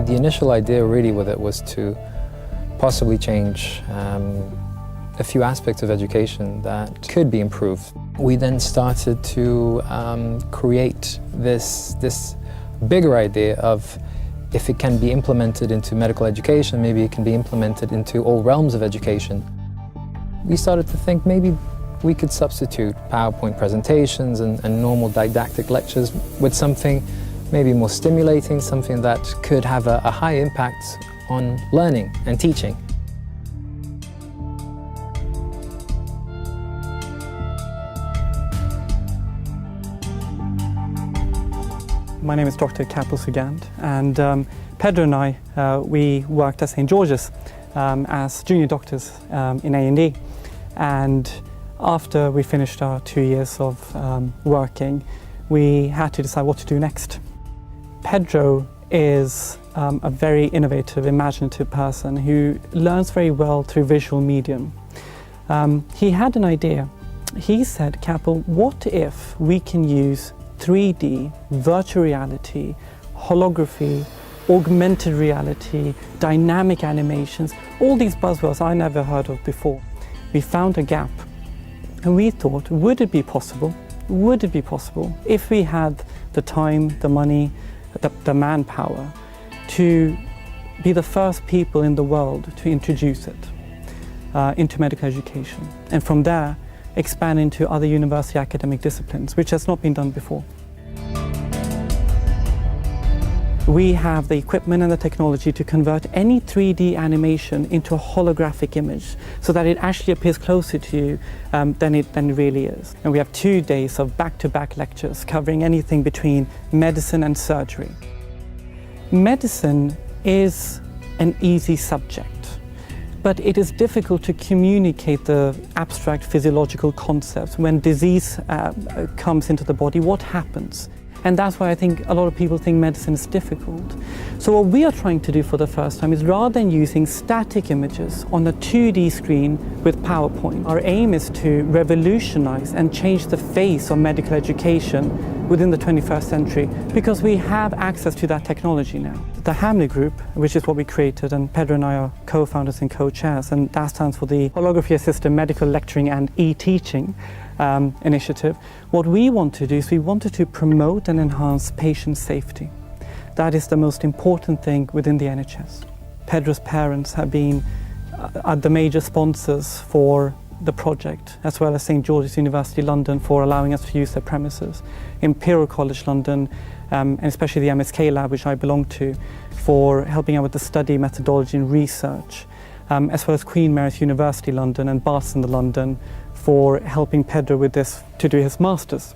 The initial idea really with it was to possibly change a few aspects of education that could be improved. We then started to create this bigger idea of, if it can be implemented into medical education, maybe it can be implemented into all realms of education. We started to think maybe we could substitute PowerPoint presentations and normal didactic lectures with something maybe more stimulating, something that could have a high impact on learning and teaching. My name is Dr Kapil Sugand, and Pedro and I, we worked at St George's as junior doctors in A&E, and after we finished our 2 years of working, we had to decide what to do next. Pedro is a very innovative, imaginative person who learns very well through visual medium. He had an idea. He said, Kapil, what if we can use 3D, virtual reality, holography, augmented reality, dynamic animations, all these buzzwords I never heard of before. We found a gap, and we thought, would it be possible if we had the time, the money, the manpower to be the first people in the world to introduce it into medical education, and from there expand into other university academic disciplines, which has not been done before. We have the equipment and the technology to convert any 3D animation into a holographic image so that it actually appears closer to you than it really is. And we have 2 days of back-to-back lectures covering anything between medicine and surgery. Medicine is an easy subject, but it is difficult to communicate the abstract physiological concepts. When disease comes into the body, what happens? And that's why I think a lot of people think medicine is difficult. So what we are trying to do for the first time is, rather than using static images on a 2D screen with PowerPoint, our aim is to revolutionize and change the face of medical education within the 21st century, because we have access to that technology now. The HAMLET group, which is what we created, and Pedro and I are co-founders and co-chairs, and that stands for the Holography-Assisted Medical Lecturing and E-Teaching initiative. What we want to do is we wanted to promote and enhance patient safety. That is the most important thing within the NHS. Pedro's parents have been the major sponsors for the project, as well as St George's University London for allowing us to use their premises, Imperial College London, and especially the MSK lab, which I belong to, for helping out with the study methodology and research, as well as Queen Mary's University London and Barton London for helping Pedro with this to do his master's.